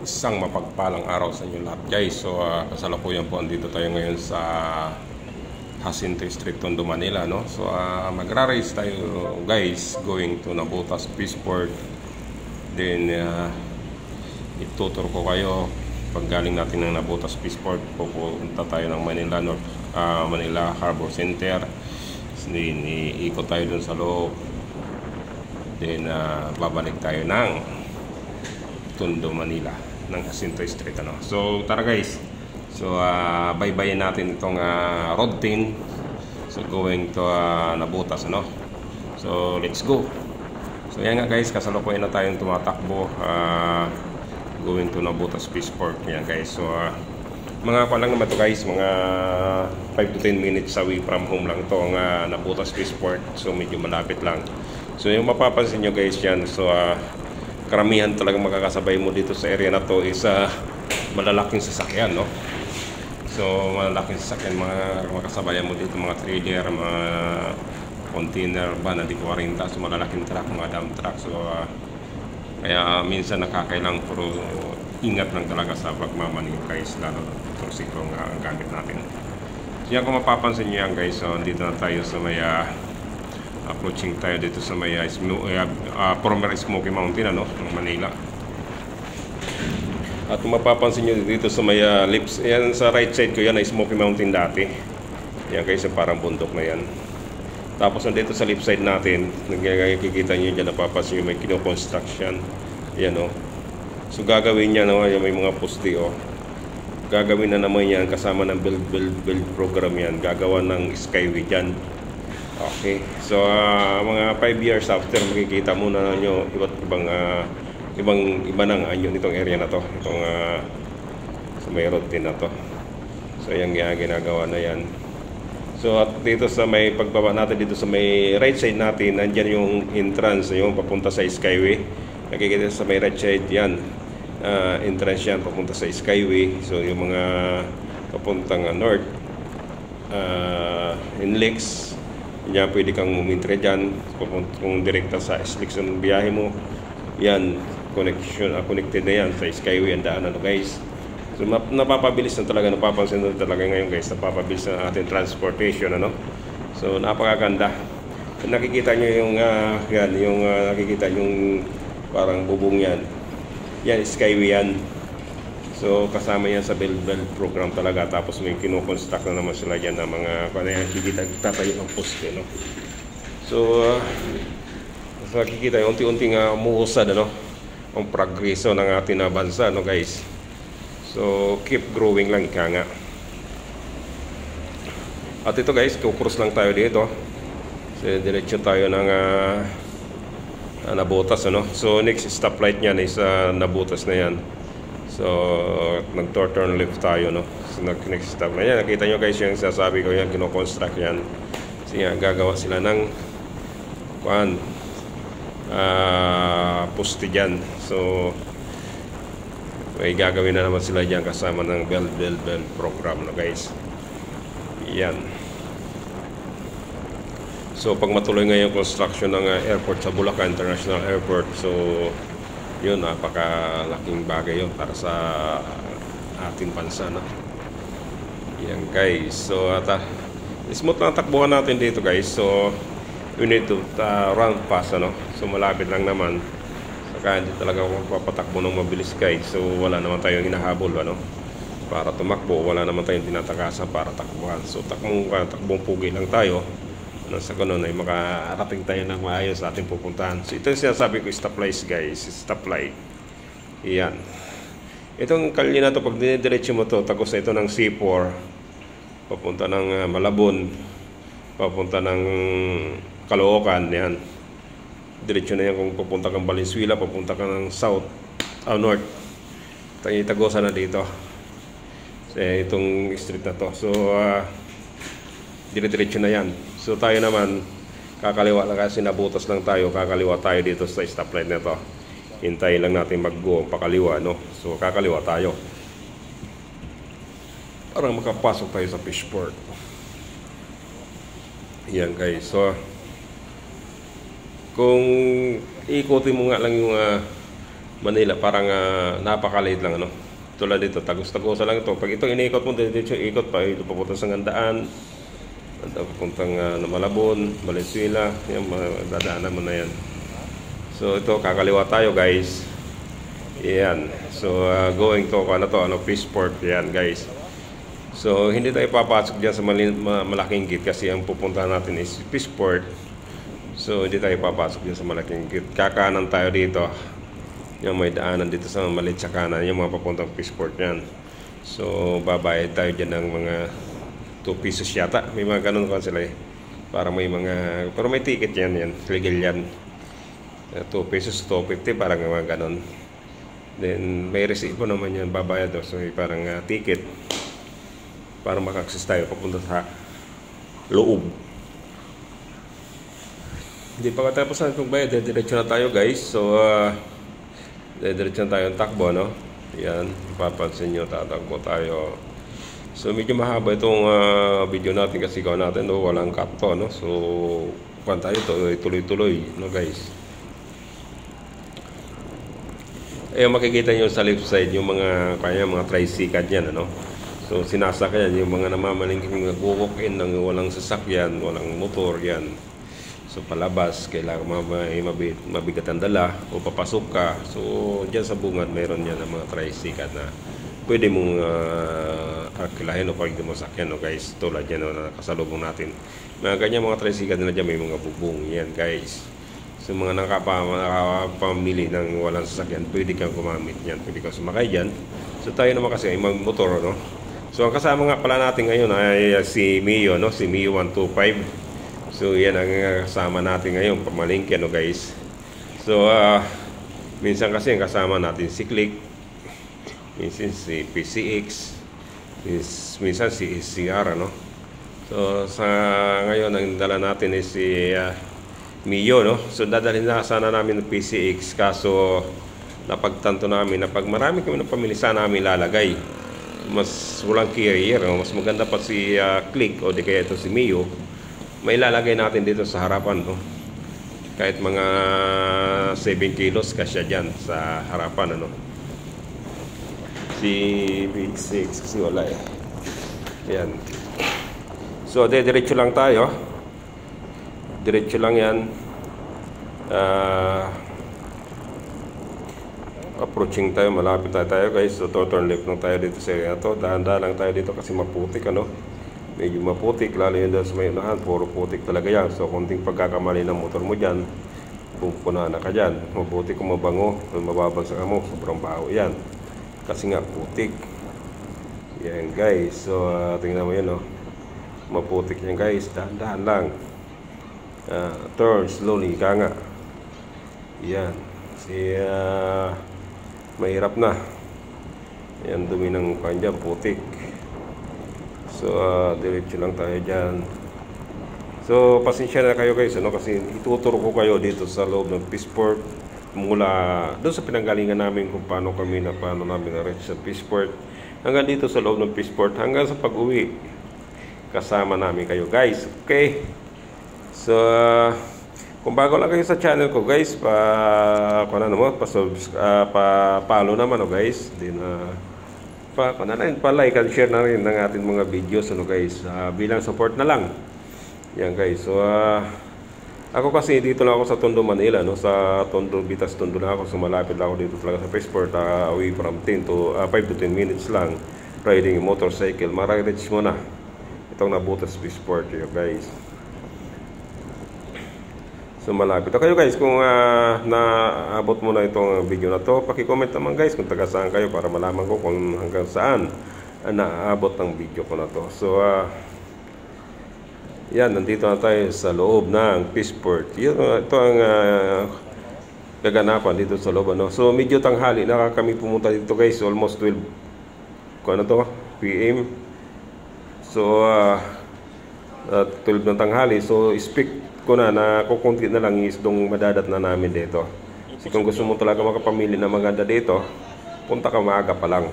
Isang mapagpalang araw sa inyo lahat guys. So kasalukuyan po andito tayo ngayon sa Jacinto Street, Tondo, Manila, no? So magra-race tayo guys, going to Navotas Peaceport. Then ituturo ko kayo pag galing natin ng Navotas Peaceport, pupunta tayo ng Manila North, Manila Harbor Center. Then iikot tayo dun sa loob. Then babalik tayo ng Tondo, Manila, ng Jacinto Street, ano. So tara guys. So baybayin natin itong routine. So going to Navotas, ano. So let's go. So yan nga guys, kasalukuyan na tayong tumatakbo going to Navotas Peaceport. Yan guys. So mga pa lang naman to guys, mga 5 to 10 minutes away from home lang ito ang Navotas Peaceport. So medyo malapit lang. So yung mapapansin nyo guys yan, so karamihan talagang makakasabay mo dito sa area na to is malalaking sasakyan, no? So malalaking sasakyan, mga makasabayan mo dito, mga trailer, mga container van na di 40, so malalaking truck, mga dump truck. So kaya minsan nakakailang, pero ingat lang talaga sa pagmamaneho guys, lalo motorsiklo nga ang gamit natin. So yan, kung mapapansin nyo yan guys, so dito na tayo sa may approaching tayo dito sa may former Smoky Mountain, ano, ng Manila. At kung mapapansin nyo dito sa may lips, yan sa right side ko, yan ay Smoky Mountain dati. Yan guys, parang bundok na yan. Tapos nandito sa left side natin, nakikita nyo dyan, napapansin nyo may kino-construction. Yan, o. So gagawin niya, no, may mga poste, o. Gagawin na naman yan kasama ng build program yan. Gagawa ng skyway dyan. Okay, so mga 5 years after, makikita muna nyo iba nang anyo nitong area na to, itong sa may routine na to. So yan ginagawa na yan. So at dito sa may pagbaba natin, dito sa may right side natin, nandyan yung entrance, yung papunta sa skyway. Nakikita sa may right side yan, entrance yan papunta sa skyway. So yung mga papuntang north, Inlex, yan, pwede kang umintre dyan kung direkta sa SLEX ang biyahe mo. Yan, connected na yan sa skyway ang daan, ano guys. So napapabilis na talaga, napapansin na talaga ngayon guys, napapabilis na ating transportation, ano. So napakaganda. Nakikita nyo yung yan, yung nakikita yung parang bubong yan. Yan, skyway yan. So kasama yan sa build program talaga. Tapos may kino-construct na naman sila dyan ng mga kikita, tatayo ng poste, no? So nakikita yung unti-unting umuusad, ano, ang progreso ng ating bansa, no guys. So keep growing lang, ika nga. At ito guys, kukurus lang tayo dito. So diretso tayo ng Navotas, ano. So next stoplight niyan is Navotas na yan. So nag-turn left tayo, no. So next stop na yan. Nakita nyo guys yung sasabi ko, yan kino-construct yan. So yan, gagawa sila ng poste dyan. So may gagawin na naman sila dyan kasama ng build program, no guys. Yan. So pag matuloy ngayon construction ng airport sa Bulacan International Airport, so yun, napakalaking bagay yun para sa ating bansa, no? Yan guys. So smooth na takbuhan natin dito guys. So we need to run fast, ano. So malapit lang naman. Saka hindi talaga ako papatakbo ng mabilis guys. So wala naman tayong hinahabol, ano, para tumakbo. Wala naman tayong tinatakasan para takbuhan. So takbong pugi lang tayo. Sa ganun ay makarating tayo ng maayos sa ating pupuntahan. So ito yung sinasabi ko, stoplight guys, stoplight. Iyan. Itong kalye na to, pag dinidiretso mo to, tagos na ito ng C4, papunta ng Malabon, papunta ng Caloocan, yan. Diretso na yan kung papunta kang Valenzuela, papunta ka ng south, north. Tagosan na dito. So itong street na to. So dire-diretso na yan. So tayo naman, kakaliwa lang kasi nabutas lang tayo, kakaliwa tayo dito sa stoplight na to. Hintayin lang natin mag-go pakaliwa, no? So kakaliwa tayo para makapasok tayo sa Peaceport. Yan guys. So kung ikutin mo nga lang yung Manila, parang napakaliit lang, ano. Tulad dito, tagos-tagosa lang ito. Pag ito inikot mo, dito ikot pa, ito papunta sa Ngandaan, papuntang Malabon, Valenzuela, yan, dadaanan mo na yan. So ito, kakaliwa tayo guys. Yan. So going to, Peaceport, yan guys. So hindi tayo papasok dyan sa malaking gate kasi ang pupuntahan natin is Peaceport. So hindi tayo papasok dyan sa malaking gate. Kakanan tayo dito. Yung may daanan dito sa maliit sa kanan, yung mga papuntang Peaceport yan. So babayad tayo dyan ng mga 2 pesos yata. May mga ganun ko sila eh. Para may mga, pero may ticket yan. Legal yan. 2 pesos, 2.50, parang mga ganun. Then may resibo naman yan, babayad. So parang ticket. Para maka-access tayo papunta sa loob. Hindi pa katapusan itong bayad. Diretso na tayo guys. So diretso na tayo ang takbo, no? Yan, papansin nyo, tatakbo tayo. So medyo mahaba itong video natin kasi gawa natin, no? Walang cut to, no? So pan tayo tuloy-tuloy, no guys? Ayun, makikita nyo sa left side yung mga tricycle yan, ano? So sinasakyan yung mga namamalingking nag-walk-in ng walang sasakyan, walang motor, yan. So palabas, kailangan mabigat ang dala o papasok ka. So dyan sa bungad mayroon yan ng mga tricycle na pwede mong akilahin o pwede mo sakyan, no guys. Tulad yan na nakasalubong natin. Mga ganyan mga tricycle na dyan may mga bubong yan guys. So mga nakapamili ng walang sasakyan, pwede kang gumamit yan. Pwede kang sumakay dyan. So tayo naman kasi ay mag-motor, no? So ang kasama nga pala natin ngayon ay si Mio, no? Si Mio 125. So yan ang kasama natin ngayon, pamalingke, no guys. So minsan kasi kasama natin si Click, minsan si PCX, minsan si SCR, no. So sa ngayon ang dala natin is si Mio, no. So dadalhin na sana namin ng PCX, kaso napagtanto namin na pag marami kami ng pamili sana namin lalagay. Mas walang carrier, no? Mas maganda pa si Click o di kaya ito si Mio. May lalagay natin dito sa harapan, no? Kahit mga 7 kilos kasya dyan sa harapan, ano? Si Big 6 kasi wala eh. Yan. So diretso lang tayo. Diretso lang yan. Approaching tayo, malapit tayo guys. So turn left lang tayo dito sa area to. Dahan-dahan lang tayo dito kasi maputik, ano? Medyo maputik, lalo yun dahil sa may unahan, puro putik talaga yan. So konting pagkakamali ng motor mo dyan, pupunahan na ka dyan. Mabuti kung mabango, mababagsak ka mo, sobrang baho yan kasi nga putik yan guys. So tingnan mo yan, no? Maputik yan guys, dahan-dahan lang. Turn slowly, ka nga yan. Mahirap na yan, dumi ng kanya, putik. So diretso lang tayo dyan. So pasensya na kayo guys, ano, kasi ituturo ko kayo dito sa loob ng Peaceport mula doon sa pinanggalingan namin kung paano namin na-reach sa Peaceport hanggang dito sa loob ng Peaceport hanggang sa pag-uwi. Kasama namin kayo guys, okay? So kung bago lang kayo sa channel ko guys, pa-follow naman, no guys. Din pa-like and share na rin ng ating mga videos, ano guys, bilang support na lang yan guys. So ako kasi dito lang ako sa Tondo, Manila, no? Sa Tondo, Bitas, Tondo lang ako. So malapit lang ako dito talaga sa Peaceport, away from 5 to 10 minutes lang riding a motorcycle. Mara-reach mo na itong Nabutas Peaceport yun guys. So malapit na kayo guys. Kung naabot mo na itong video na to, paki-comment naman guys kung taga saan kayo para malaman ko kung hanggang saan naabot ang video ko na to. So yan, nandito na tayo sa loob ng Peaceport. Ito ang kaganapan dito sa loob, ano? So medyo tanghali na kami pumunta dito guys, almost 12 PM. So 12 ng tanghali. So speak ko na kukunti na lang is dong madadat na namin dito. Kasi kung gusto mo talaga makapamili na maganda dito, punta ka maaga pa lang.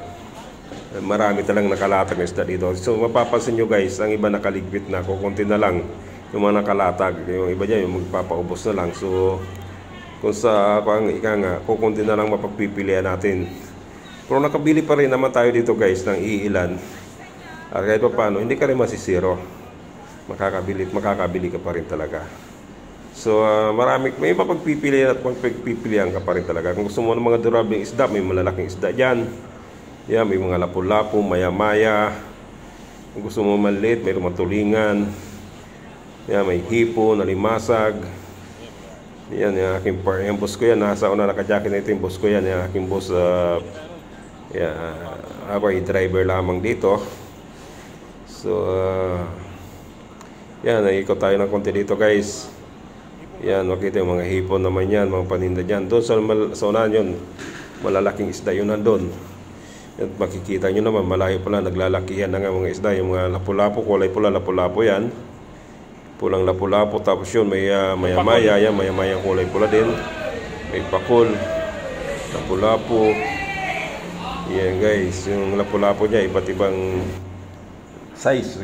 Marami talang nakalatag na isda dito. So mapapansin nyo guys, ang iba nakaligpit na, kukunti na lang yung mga nakalatag. Yung iba dyan yung magpapaubos na lang. So kung sa ika nga, kukunti na lang mapagpipilian natin. Pero nakabili pa rin naman tayo dito guys ng iilan. At kahit pa paano, hindi ka rin masisiro. Makakabili ka pa rin talaga. So may mapagpipilian at mapagpipilian ka pa rin talaga. Kung gusto mo ng mga durabling isda, may malalaking isda dyan. Yan, may mga lapu-lapu, maya-maya. Kung gusto mo maliit, may matulingan. Yan, may hipo, nalimasag. Yan, yung boss ko yan. Nasa una naka-jacket na ito yung boss ko yan. Yung aking boss, ako ay driver lamang dito. So, yan, ikot tayo ng konti dito guys. Yan, makita yung mga hipon naman yan, mga paninda dyan. Doon sa unahan yun, malalaking isda yun nandun. At makikita nyo naman, malayo pala, naglalakihan na nga mga isda. Yung mga lapu-lapu, kulay pula, lapu-lapu yan. Pulang lapu-lapu, tapos yun may maya-maya, yan, maya-maya kulay pula din. May pakul, lapu-lapu. Yan guys, yung lapu-lapu niya, iba't ibang size.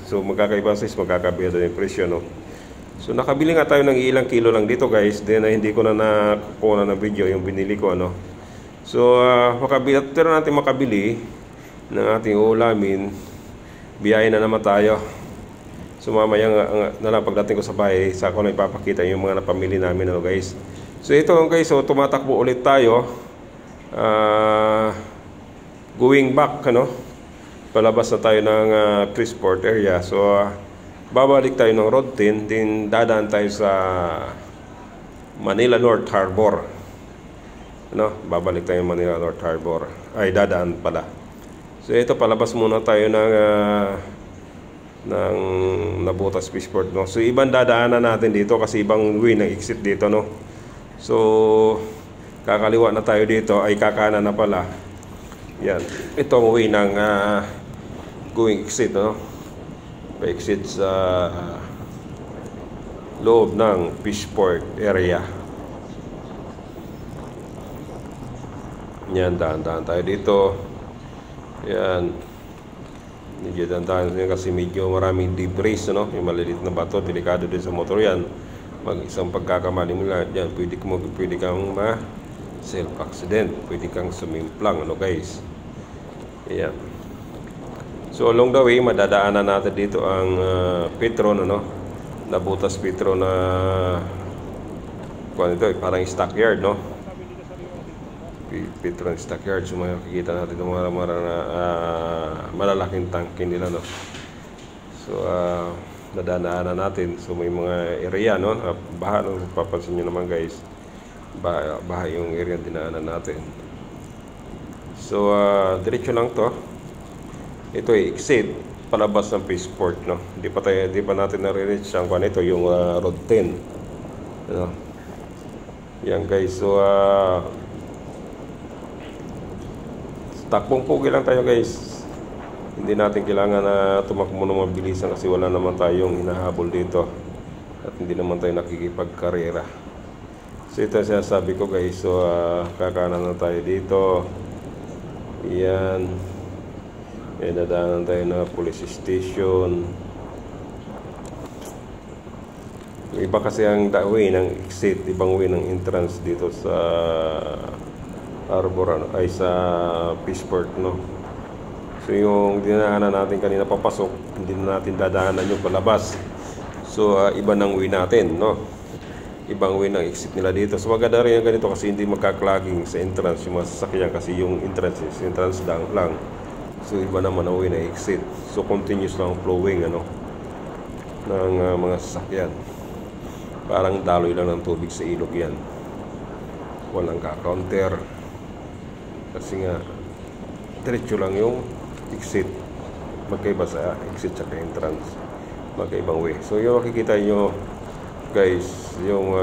So magkakaibang size, magkakabila din yung presyo, no? So nakabili nga tayo ng ilang kilo lang dito guys. Then hindi ko na nakuha ng video yung binili ko, ano. So pero natin makabili ng ating ulamin, biyahe na naman tayo. So mamaya na lang pagdating ko sa bahay, sa ako na ipapakita yung mga napamili namin, ano guys. So ito guys, so tumatakbo ulit tayo. Going back, ano. Palabas na tayo ng Freeport area. So babalik tayo ng Road 10, din dadaan tayo sa Manila North Harbor. Ano? Babalik tayo ng Manila North Harbor. Ay, dadaan pala. So ito, palabas muna tayo ng Nabotas Fishport, no? So ibang dadaanan natin dito kasi ibang way ng exit dito, no? So kakaliwa na tayo dito, ay kakanan na pala. Yan, itong way ng going exit, no? Pa-exit sa loob ng Fishport area. Yan, daan-daan tayo dito. Yan, medyo daan-daan kasi medyo maraming debris, no? Yung maliliit na bato, delikado din sa motor yan. Isang pagkakamali mo lang yan, pwede kang self-accident, pwede kang sumimplang, ano guys. Ayan. So along the way, madadaanan natin dito ang Petron, ano? Nabotas Petron na kung ito, parang stockyard, no? Petron stockyard. So makikita natin itong malalaking tangke nila, no? So nadadaanan natin. So may mga area, no? Baha, no? Papansin nyo naman guys, baha yung area dinaanan natin. So diretso lang to. Ito ay exit palabas ng Fishport, no? Di pa natin na-reach ang kung ito yung Road 10, ano? Yan guys. So takbong pugi lang tayo guys. Hindi natin kailangan na tumakbo ng mabilisan kasi wala naman tayong hinahabol dito at hindi naman tayo nakikipagkarera. So ito ang sinasabi ko guys. So kakanan na tayo dito. Yan. Dadaanan tayo na police station. Iba kasi ang way ng exit, ibang way ng entrance dito sa Harbor, ay sa Fishport, no? So yung dinaanan natin kanina papasok, hindi na natin dadaanan yung palabas. So iba ng way natin, no? Ibang way ng exit nila dito. So maganda rin yung ganito kasi hindi magka-clogging sa entrance yung mga sasakyan kasi yung entrance lang. So iba naman ang way na exit. So continuous lang flowing, ano, ng mga sasakyan. Parang daloy lang ng tubig sa ilog yan. Walang ka-counter. Kasi nga diretso lang yung exit. Magkaiba sa exit at entrance. Magkaibang way. So yung makikita nyo guys, yung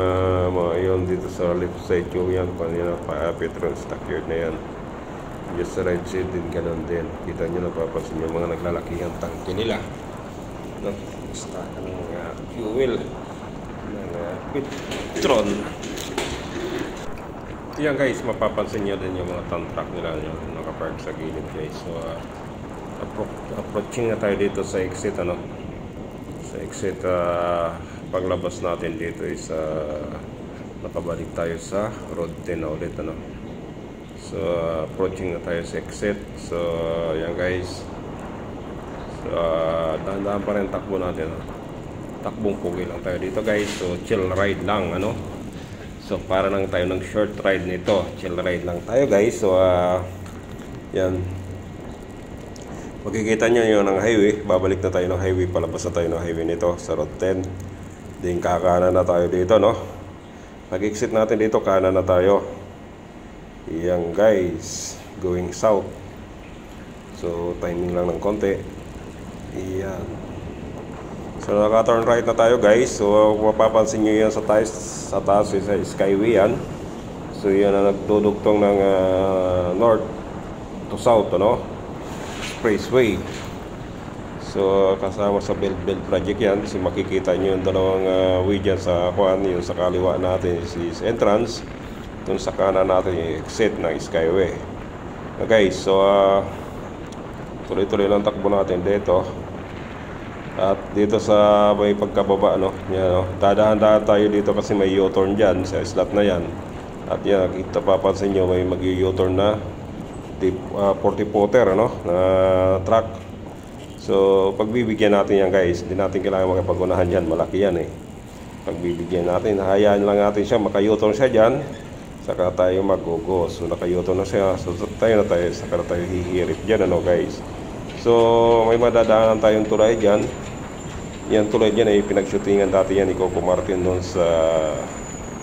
yun dito sa left side yung yan, kanina pa Petron stockyard na yan. Just sa right side din, ganun din. Kita nyo, napapansin yung mga naglalaki ang tangke nila, no? Stock ng fuel ng Petron. Yan guys, mapapansin nyo din yung mga tank truck nila yung nakapark sa gilid guys. So approaching na tayo dito sa exit, ano? Sa exit, paglabas natin dito is nakabalik tayo sa road 10 na ulit, ano. So approaching na tayo sa exit. So yan guys. So dahan-dahan pa rin takbo natin, ano. Takbong pugi lang tayo dito guys. So chill ride lang, ano. So para lang tayo ng short ride nito. Chill ride lang tayo guys. So yan, makikita nyo yun ng highway. Babalik na tayo ng highway, palabas na tayo ng highway nito sa road 10. Then kakanan na tayo dito, no. Pag-exit natin dito, kanan na tayo. Yan guys, going south. So timing lang ng konti. Yan. So naka-turn right na tayo guys. So mapapansin nyo yan sa taas sa skyway yan. So yan na nagdudugtong ng north to south, ano, expressway. So kasama sa build project yan. So makikita nyo yung dalawang way dyan sa kuan. Yung sa kaliwa natin is entrance, dun sa kanan natin yung exit ng skyway. Okay, so tuloy-tuloy lang takbo natin dito. At dito sa may pagkababa, no, yan, no, dadahan-dahan tayo dito kasi may U-turn dyan sa slot na yan. At yan, kita papansin nyo may mag-U-turn na 40-footer, ano, na truck. So pagbibigyan natin yan guys, hindi natin kailangan makapag-unahan dyan, malaki yan eh. Pagbibigyan natin, hayaan lang natin siya, maka-U-turn siya dyan, saka tayo mag-go. So naka-U-turn na siya, so tayo na tayo, saka na tayo hihirip dyan, ano guys. So may madadaanan tayong tulay dyan. Yan tulay dyan ay pinag-shootingan dati yan ni Coco Martin noon sa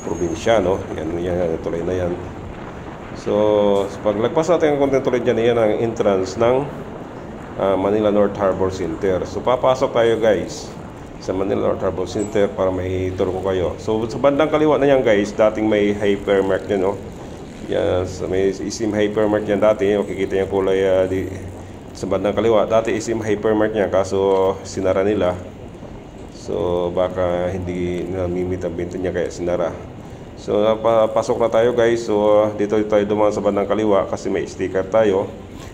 probinsya, no. Yan tulay na yan. So paglagpas natin ang konting tulay dyan, yan ang entrance ng Manila North Harbor Center. So papasok tayo guys sa Manila North Harbor Center para may tour ko kayo. So sa bandang kaliwa na yan guys, dating may hypermart yan, no. Yan, so, may isim hypermart yan dati. Makikita yung kulay sa bandang kaliwa. Dati isim hypermart yan, kaso sinara nila. So baka hindi namimit ang binto niya kaya sinara. So pasok na tayo guys. So dito tayo dumaan sa bandang kaliwa kasi may sticker tayo.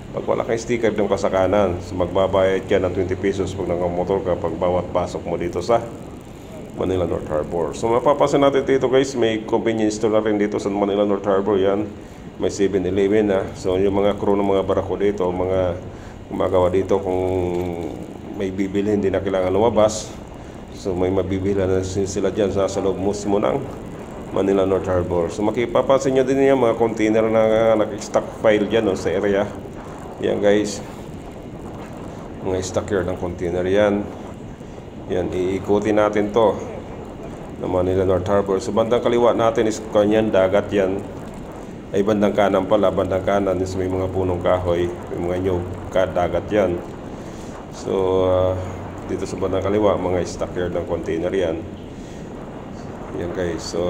Pag wala kang sticker doon ka sa kanan, so magbabayad ka ng 20 pesos pag nakamotor ka pag bawat pasok mo dito sa Manila North Harbor. So mapapasin natin dito guys, may convenience store na rin dito sa Manila North Harbor. Yan, may 7-Eleven na. So yung mga crew ng mga barako dito, mga gumagawa dito, kung may bibili hindi na kailangan lumabas. So may mabibila na sila dyan sa loob mismo ng Manila North Harbor. So makipapansin nyo din yan, mga container na nag-stockpile dyan, no, sa area. Yan guys, mga stockyard ng container yan. Yan, iikutin natin to ng Manila North Harbor. So bandang kaliwa natin is kanyan, dagat yan. Ay bandang kanan pala, bandang kanan is may mga punong kahoy, may mga nyug, dagat yan. So dito sa bandang kaliwa, mga stockyard ng container yan. Yan guys. So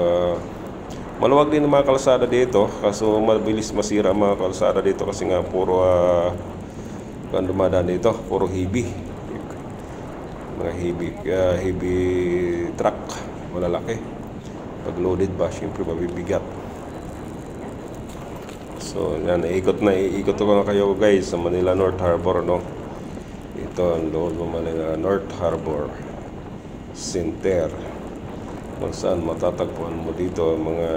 maluwag din ang mga kalsada dito, kaso mabilis masira ang mga kalsada dito kasi nga puro dumadaan dito, puro heavy. Mga heavy truck, malalaki. Pag loaded ba, syempre mabibigat. So yan, iikot ko na kayo guys sa Manila North Harbor, no. Ito ang loob ng Manila North Harbor Center, kung saan matatagpuan mo dito mga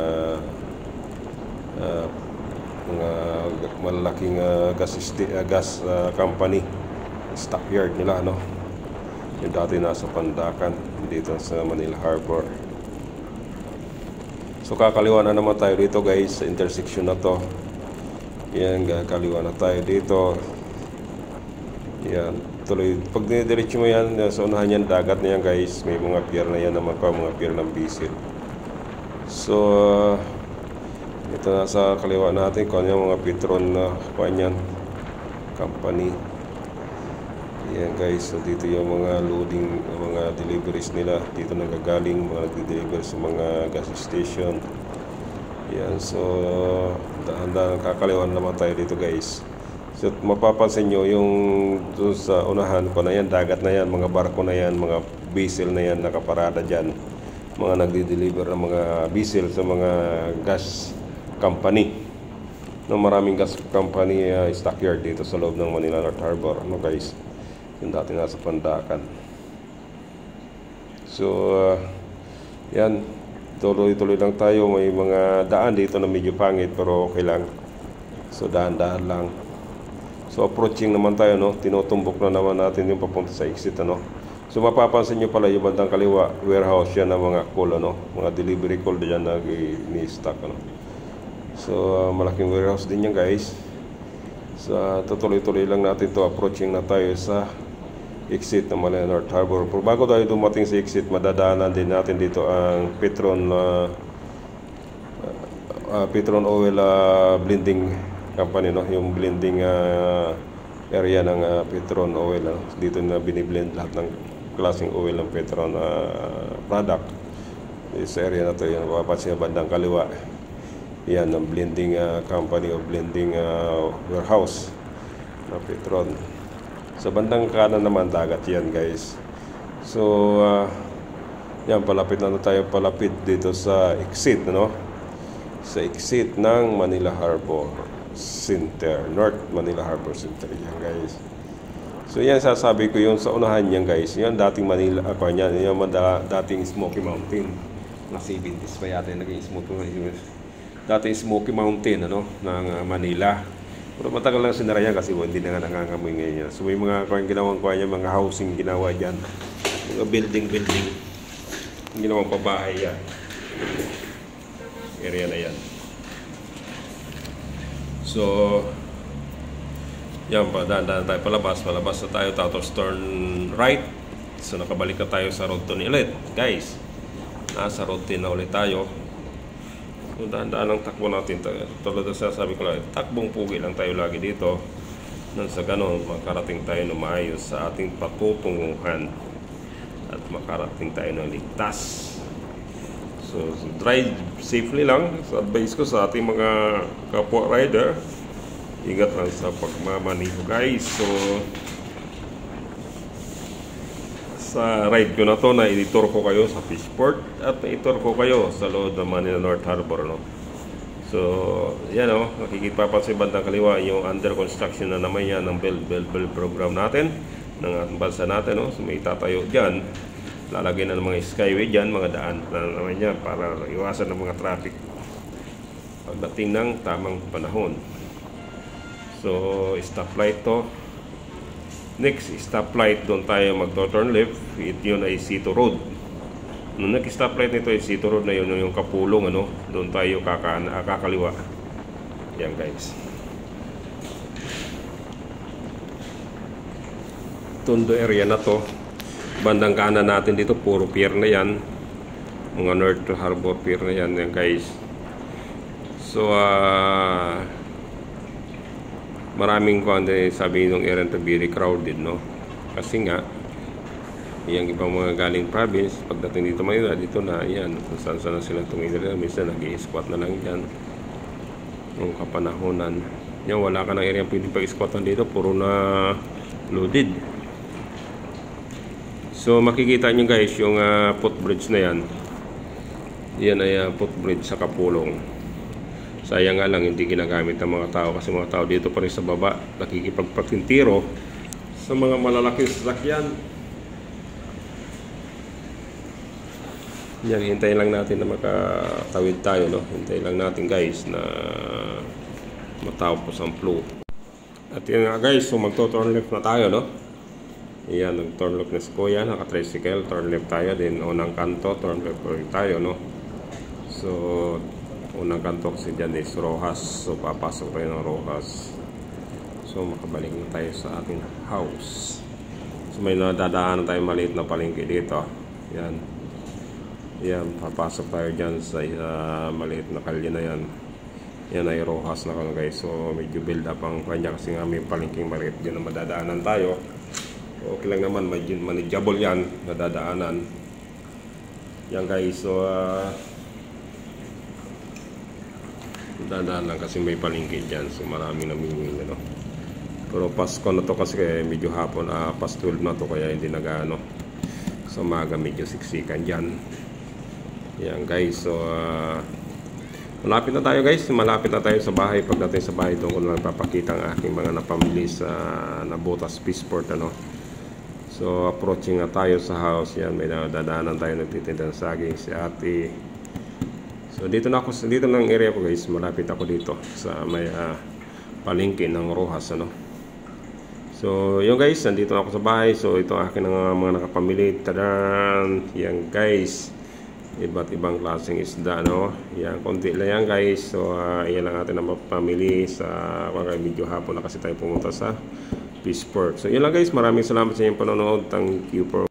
malalaking gas company, stockyard nila, no. Yung dati nasa Pandacan dito sa Manila Harbor. So kakaliwa na naman tayo dito guys sa intersection na to. Yan, kakaliwa na tayo dito. Yan, tuloy. Pag dinidiretso mo yan, sa unahan yan, dagat na yan guys. May mga pier na yan naman pa, mga pier ng bisil. So ito na sa kaliwa natin, kung yung mga Petron na kanyan company. Yan guys, so dito yung mga loading, mga deliveries nila. Dito nagagaling, mga nagdi-deliver sa mga gas station. Yan, so dahan-dahan kakaliwa naman tayo dito guys. So mapapansin nyo yung doon sa unahan ko na yan, dagat na yan, mga barko na yan, mga vessel na yan nakaparada dyan, mga nagdi-deliver ng mga vessel sa mga gas company, no, maraming gas company stockyard dito sa loob ng Manila North Harbor, no guys. Yung dati nasa Pandacan. So yan, tuloy-tuloy lang tayo. May mga daan dito na medyo pangit pero okay lang. So dahan-dahan lang. So approaching naman tayo, no? Tinutumbok na naman natin yung papunta sa exit, ano? So mapapansin nyo pala yung bandang kaliwa, warehouse yan ng mga call, ano? Mga delivery call dyan na ni-stock, ano? So malaking warehouse din yan, guys. So tutuloy-tuloy lang natin to. Approaching na tayo sa exit ng Manila North Harbor. Pero bago tayo dumating sa exit, madadaanan din natin dito ang Petron Oil blending company, no? Yung blending area ng Petron Oil, no? Dito na biniblend lahat ng klaseng oil ng Petron product. Sa area na to, yan mapapansin sa bandang kaliwa, yan ang blending company o blending warehouse na Petron. Sa bandang kanan naman dagat yan, guys. So yan, palapit na tayo dito sa exit, no? Sa exit ng Manila Harbor Center, North Manila Harbor Center yan, guys. So yan, sasabi ko yung sa unahan yan, guys. Yan dating Manila, yan yung dating Smoky Mountain na 70s pa yata yung naging dating Smoky Mountain, ano, ng Manila. Pero matagal lang sinara yan kasi hindi na nga nangangamoy ngayon yan. So may mga ginawang mga housing ginawa dyan, mga building ginawang pabahay yan, area na yan. So yan pa, dahan tayo palabas na tayo, tapos turn right. So nakabalik na tayo sa road to ulit, guys. Nasa road na ulit tayo. So dahan-dahan ang takbo natin. Tulad na sabi ko lang, takbong pugi lang tayo lagi dito. Nang sa ganon, makarating tayo na maayos sa ating patutunguhan at makarating tayo ng ligtas. So drive safely lang. So advice ko sa ating mga kapwa rider, ingat lang sa pagmamaniho, guys. So sa ride ko na to, na i-tour ko kayo sa Fishport at i-tour ko kayo sa loob ng Manila North Harbor, no? So yan, no, nakikipapansin bandang kaliwa yung under construction na naman yan ng build program natin ng ating bansa natin, no? So may tatayo dyan, lalagyan na ng mga skyway dyan, mga daan na naman yan para iwasan ng mga traffic pagdating ng tamang panahon. So stoplight to. Next stoplight, doon tayo mag-turn left. Yun ay C2 Road. Nung nag-stoplight nito ay C2 Road na yun, yung kapulong, ano, doon tayo kakaliwa. Yan, guys. Tondo area na to. Bandang kanan natin dito, puro pier na yan. Mga North Harbor pier na yan, guys. So maraming sabi nung area to very crowded, no? Kasi nga yung ibang mga galing province, pagdating dito Manila, dito na yan, kung saan na sila tumigil. Minsan nag-i-squat na lang dyan yung kapanahonan yan. Wala ka ng area pwede pag-squatan dito, puro na loaded. So makikita nyo, guys, yung footbridge na yan. Yan ay footbridge sa Kapulong. Sayang nga lang hindi ginagamit ng mga tao kasi mga tao dito pa rin sa baba nakikipagpagtintiro sa mga malalaking sasakyan. Yan, hintayin lang natin na makatawid tayo, no? Hintayin lang natin, guys, na matapos ang flow. At yun nga, guys, so magto-turn left na tayo, no? Yan, nag-turn left na si Kuya, naka-tricycle, turn left tayo, din unang kanto, turn left tayo, no? So unang kanto kasi dyan is Rojas. So papasok tayo ng Rojas. So makabalik na tayo sa ating house. So may nadadaanan tayo maliit na palengke dito. Yan. Yan, papasok tayo dyan sa maliit na kalye na yan. Yan ay Rojas na kano, guys. So medyo build up ang kanya kasi nga may palengking maliit dyan na madadaanan tayo. Okay lang naman, medyo manageable yan, nadadaanan. Yan, guys. So dadaan lang kasi may palengke dyan, so maraming namimili, no? Pero Pasko na to kasi medyo hapon, past 12 na to, kaya hindi nagano. So maga medyo siksikan dyan. Yan, guys. So malapit na tayo, guys. Malapit na tayo sa bahay. Pagdating sa bahay, doon ko na papakita ang aking mga napamili sa Nabotas Fishport, ano? So approaching na tayo sa house. Yan, may dadaanan tayo, nagtitinda ng saging si ate. So dito na ng area ko guys, malapit ako dito sa may palengke ng Rojas ano. So yun guys, nandito na ako sa bahay. So ito akin ng mga nakapamili. Tadan! Yan guys, iba't ibang klaseng isda no. Yan, konti lang yan guys. So yan lang natin na mapamili sa medyo hapon na kasi tayo pumunta sa Peace Port. So yun lang guys, maraming salamat sa inyong panonood. Thank you for